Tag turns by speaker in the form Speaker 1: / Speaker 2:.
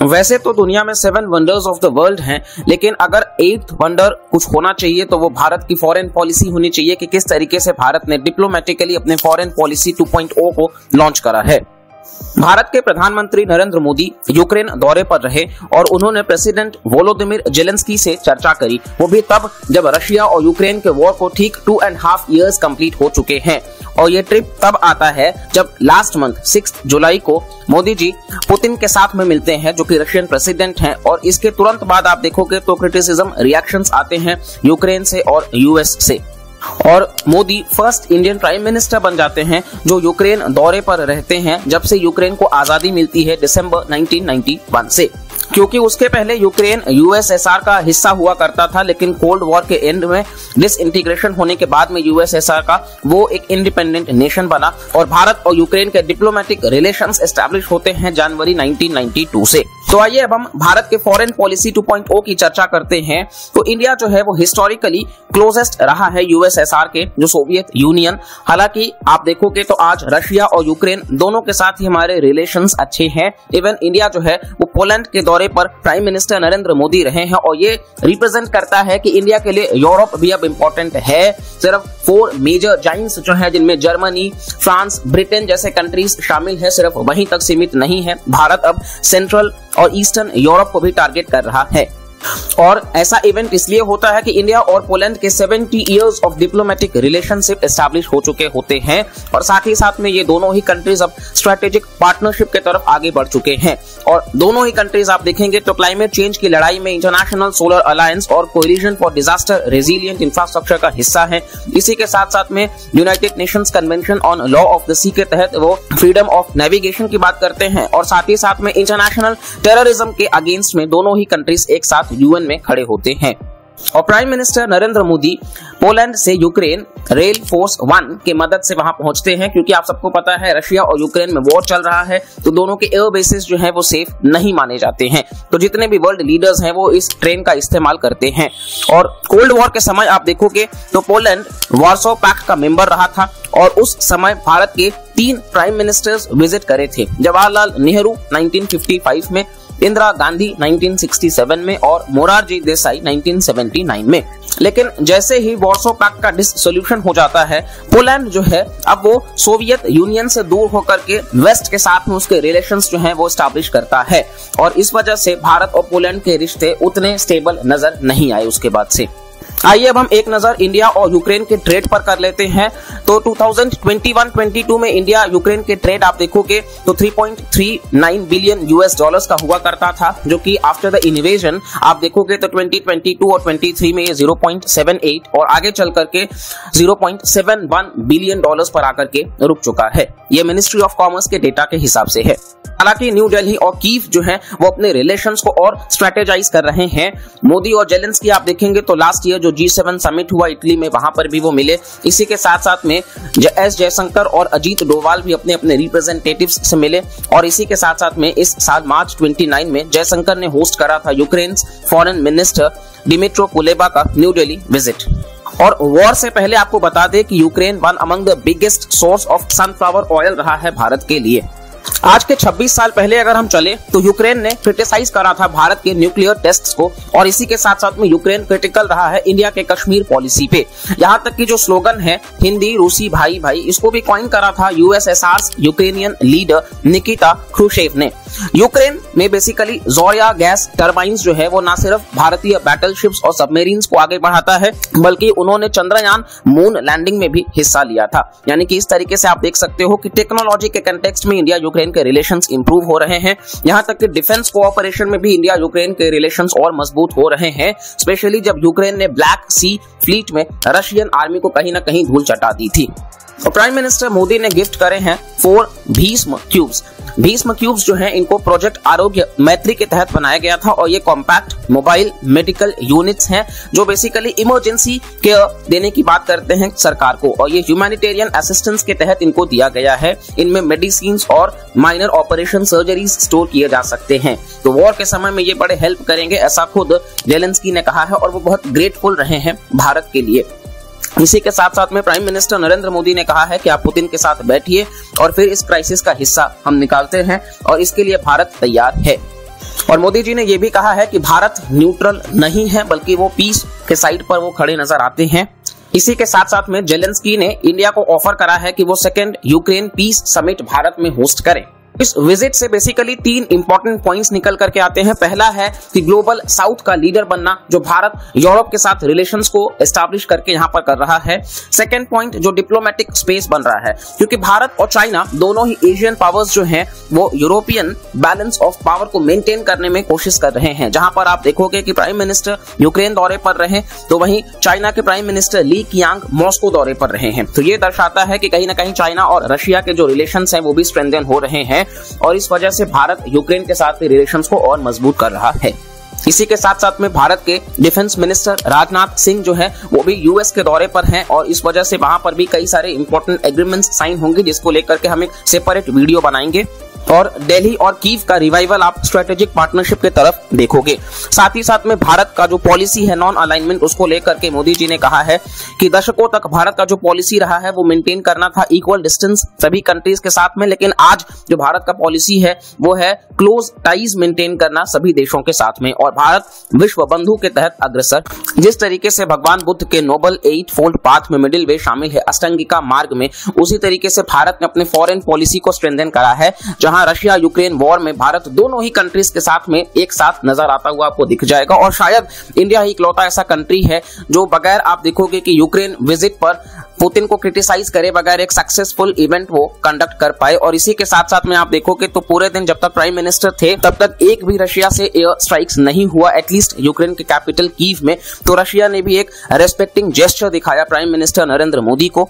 Speaker 1: वैसे तो दुनिया में 7 वंडर्स ऑफ द वर्ल्ड हैं, लेकिन अगर 8th वंडर कुछ होना चाहिए तो वो भारत की फॉरेन पॉलिसी होनी चाहिए कि किस तरीके से भारत ने डिप्लोमेटिकली अपने फॉरेन पॉलिसी 2.0 को लॉन्च करा है। भारत के प्रधानमंत्री नरेंद्र मोदी यूक्रेन दौरे पर रहे और उन्होंने प्रेसिडेंट वोलोदिमिर जेलेंस्की से चर्चा करी, वो भी तब जब रशिया और यूक्रेन के वॉर को ठीक 2.5 इयर्स कंप्लीट हो चुके हैं। और ये ट्रिप तब आता है जब लास्ट मंथ 6 जुलाई को मोदी जी पुतिन के साथ में मिलते हैं, जो कि रशियन प्रेसिडेंट हैं, और इसके तुरंत बाद आप देखोगे तो क्रिटिसिज्म रिएक्शंस आते हैं यूक्रेन से और यूएस से, और Modi first Indian prime minister बन जाते हैं जो यूक्रेन दौरे पर रहते हैं जब से यूक्रेन को आजादी मिलती है दिसंबर 1991 से। क्योंकि उसके पहले यूक्रेन यूएसएसआर का हिस्सा हुआ करता था, लेकिन कोल्ड वॉर के एंड में डिसइंटीग्रेशन होने के बाद में यूएसएसआर का वो एक इंडिपेंडेंट नेशन बना और भारत और यूक्रेन के डिप्लोमेटिक रिलेशंस एस्टैब्लिश होते हैं जनवरी 1992 से। तो आइए अब हम भारत के फॉरेन पॉलिसी 2.0 की चर्चा करते हैं। तो इंडिया जो है वो हिस्टोरिकली क्लोजेस्ट रहा है यूएसएसआर के, जो सोवियत यूनियन। हालांकि आप देखोगे तो आज रशिया और यूक्रेन दोनों के साथ ही हमारे रिलेशंस अच्छे हैं। इवन इंडिया जो है वो पोलैंड के दौरे पर प्राइम मिनिस्टर नरेंद्र मोदी रहे हैं, और ये रिप्रेजेंट करता है कि इंडिया के लिए यूरोप भी अब इम्पोर्टेंट है। सिर्फ 4 मेजर जाइंट्स जो है, जिनमें जर्मनी, फ्रांस, ब्रिटेन जैसे कंट्रीज शामिल है, सिर्फ वहीं तक सीमित नहीं है। भारत अब सेंट्रल और ईस्टर्न यूरोप को भी टारगेट कर रहा है। और ऐसा इवेंट इसलिए होता है कि इंडिया और पोलैंड के 70 years of diplomatic relationship establish हो चुके होते हैं, और साथ ही साथ में ये दोनों ही कंट्रीज अब स्ट्रेटेजिक पार्टनरशिप के तरफ आगे बढ़ चुके हैं। और दोनों ही कंट्रीज आप देखेंगे तो क्लाइमेट चेंज की लड़ाई में इंटरनेशनल सोलर अलायंस और Coalition for Disaster Resilient Infrastructure का हिस्सा है। इसी के साथ साथ में United Nations Convention on Law of the Sea के तहत वो फ्रीडम ऑफ नेविगेशन की बात करते हैं, और साथ ही साथ में इंटरनेशनल टेररिज्म के अगेंस्ट में दोनों ही कंट्रीज एक साथ यूएन में खड़े होते हैं। और prime minister Narendra Modi Poland से यूक्रेन रेल फोर्स 1 के मदद से वहां पहुंचते हैं, क्योंकि आप सबको पता है रशिया और यूक्रेन में वॉर चल रहा है, तो दोनों के एयर बेसिस जो है वो सेफ नहीं माने जाते हैं। तो जितने भी वर्ल्ड लीडर्स हैं वो इस ट्रेन का इस्तेमाल करते हैं। और कोल्ड वॉर के समय आप देखोगे तो पोलैंड वार्सो पैक्ट का मेंबर रहा था, और उस समय भारत के 3 प्राइम मिनिस्टर्स विजिट करे थे। जवाहरलाल नेहरू 1955 में, इंदिरा गांधी 1967 में और मोरारजी देसाई 1979 में। लेकिन जैसे ही वार्सो पैक्ट का डिसोल्यूशन हो जाता है, पोलैंड जो है अब वो सोवियत यूनियन से दूर होकर के वेस्ट के साथ में उसके रिलेशंस जो हैं वो एस्टैब्लिश करता है, और इस वजह से भारत और पोलैंड के रिश्ते उतने स्टेबल नजर नहीं आए उसके बाद से। आइए अब हम एक नजर इंडिया और यूक्रेन के ट्रेड पर कर लेते हैं। तो 2021-22 में इंडिया यूक्रेन के ट्रेड आप देखोगे तो 3.39 बिलियन यूएस डॉलर्स का हुआ करता था, जो कि आफ्टर द इन्वेजन आप देखोगे तो 2022 और 23 में ये 0.78 और आगे चल करके 0.71 बिलियन डॉलर्स पर आकर के रुक चुका है। ये मिनिस्ट्री ऑफ कॉमर्स के डेटा के हिसाब से है। हालांकि न्यू दिल्ली और कीव जो है वो अपने रिलेशंस को और स्ट्रेटेजाइज कर रहे हैं। मोदी और जेलेंस्की आप देखेंगे तो लास्ट ईयर जो G7 समिट हुआ इटली में, वहां पर भी वो मिले। इसी के साथ साथ में एस जयशंकर और अजीत डोवाल भी अपने अपने रिप्रेजेंटेटिव्स से मिले। और इसी के साथ साथ में इस साल मार्च 29 में जयशंकर ने होस्ट करा था Ukraine foreign minister Dmytro Kuleba का न्यू दिल्ली विजिट। और वॉर से पहले आपको बता दें कि Ukraine one among the biggest source of sunflower oil रहा है भारत के लिए। आज के 26 साल पहले अगर हम चले तो यूक्रेन ने क्रिटिसाइज करा था भारत के न्यूक्लियर टेस्ट्स को, और इसी के साथ साथ में यूक्रेन क्रिटिकल रहा है इंडिया के कश्मीर पॉलिसी पे। यहाँ तक कि जो स्लोगन है हिंदी रूसी भाई भाई, इसको भी कॉइन करा था यूएसएसआर यूक्रेनियन लीडर निकिता क्रुशेव ने। यूक्रेन में बेसिकली जोरिया गैस टर्बाइंस जो है वो न सिर्फ भारतीय बैटलशिप्स और सबमरीन्स को आगे बढ़ाता है, बल्कि उन्होंने चंद्रयान मून लैंडिंग में भी हिस्सा लिया था। यानी कि इस तरीके से आप देख सकते हो कि टेक्नोलॉजी के कंटेक्स्ट में इंडिया यूक्रेन के रिलेशंस इंप्रूव हो रहे हैं। यहाँ तक कि डिफेंस कोऑपरेशन में भी इंडिया यूक्रेन के रिलेशंस और मजबूत हो रहे हैं, स्पेशली जब यूक्रेन ने ब्लैक सी फ्लीट में रशियन आर्मी को कहीं ना कहीं धूल चटा दी थी। और प्राइम मिनिस्टर मोदी ने गिफ्ट करे हैं 4 भीष्म क्यूब्स। भीष्म क्यूब्स जो हैं इनको प्रोजेक्ट आरोग्य मैत्री के तहत बनाया गया था, और ये कॉम्पैक्ट मोबाइल मेडिकल यूनिट्स हैं जो बेसिकली इमरजेंसी केयर देने की बात करते हैं सरकार को, और ये ह्यूमैनिटेरियन असिस्टेंस के तहत इनको दिया गया है। इनमें मेडिसिन और माइनर ऑपरेशन सर्जरीज स्टोर किए जा सकते हैं। तो वॉर के समय में ये बड़े हेल्प करेंगे, ऐसा खुद जेलेंस्की ने कहा है, और वो बहुत ग्रेटफुल रहे हैं भारत के लिए। इसी के साथ साथ में प्राइम मिनिस्टर नरेंद्र मोदी ने कहा है कि आप पुतिन के साथ बैठिए और फिर इस क्राइसिस का हिस्सा हम निकालते हैं, और इसके लिए भारत तैयार है। और मोदी जी ने यह भी कहा है कि भारत न्यूट्रल नहीं है, बल्कि वो पीस के साइड पर वो खड़े नजर आते हैं। इसी के साथ साथ में जेलेंस्की ने इंडिया को ऑफर करा है कि वो second Ukraine peace summit Bharat में होस्ट करें। इस विजिट से बेसिकली 3 इंपॉर्टेंट पॉइंट्स निकल करके आते हैं। पहला है कि ग्लोबल साउथ का लीडर बनना, जो भारत यूरोप के साथ रिलेशंस को एस्टैब्लिश करके यहां पर कर रहा है। सेकंड पॉइंट, जो डिप्लोमेटिक स्पेस बन रहा है, क्योंकि भारत और चाइना दोनों ही एशियन पावर्स जो हैं वो यूरोपियन बैलेंस ऑफ पावर को मेंटेन करने में कोशिश कर रहे हैं। जहां पर आप देखोगे कि प्राइम मिनिस्टर यूक्रेन दौरे पर रहे, तो वहीं चाइना के प्राइम मिनिस्टर ली कियांग मॉस्को दौरे पर रहे हैं। तो ये दर्शाता है कि कहीं ना कहीं चाइना और रशिया के जो रिलेशंस हैं वो भी स्ट्रेंथन हो रहे हैं, और इस वजह से भारत यूक्रेन के साथ के रिलेशंस को और मजबूत कर रहा है। इसी के साथ साथ में भारत के डिफेंस मिनिस्टर राजनाथ सिंह जो है वो भी यूएस के दौरे पर हैं, और इस वजह से वहां पर भी कई सारे इंपॉर्टेंट एग्रीमेंट्स साइन होंगे, जिसको लेकर के हम एक सेपरेट वीडियो बनाएंगे। और दिल्ली और कीव का रिवाइवल आप स्ट्रेटेजिक पार्टनरशिप के तरफ देखोगे। साथ ही साथ में भारत का जो पॉलिसी है नॉन अलाइनमेंट, उसको लेकर के मोदी जी ने कहा है कि दशकों तक भारत का जो पॉलिसी रहा है वो मेंटेन करना था इक्वल डिस्टेंस सभी कंट्रीज के साथ में, लेकिन आज जो भारत का पॉलिसी है वो है क्लोज टाइज मेंटेन करना सभी देशों के साथ में। और भारत विश्व बंधु के तहत अग्रसर, जिस तरीके से भगवान बुद्ध के नोबल 8-फोल्ड पाथ में मिडिल वे शामिल है अष्टांगिका मार्ग में, उसी तरीके से भारत ने अपने फॉरेन पॉलिसी को स्ट्रेंथन करा है। जहां रशिया यूक्रेन वॉर में भारत दोनों ही कंट्रीज के साथ में एक साथ नजर आता हुआ आपको दिख जाएगा, और शायद इंडिया ही इकलौता ऐसा कंट्री है जो बगैर आप देखोगे कि यूक्रेन विजिट पर पुतिन को क्रिटिसाइज करे बगैर एक सक्सेसफुल इवेंट वो कंडक्ट कर पाए। और इसी के साथ साथ में आप देखोगे तो पूरे दिन जब तक प्राइम मिनिस्टर थे तब तक एक भी रशिया से एयर स्ट्राइक्स नहीं हुआ, एटलीस्ट यूक्रेन के कैपिटल कीव में। तो रशिया ने भी एक रेस्पेक्टिंग जेस्चर दिखाया प्राइम मिनिस्टर नरेंद्र मोदी को।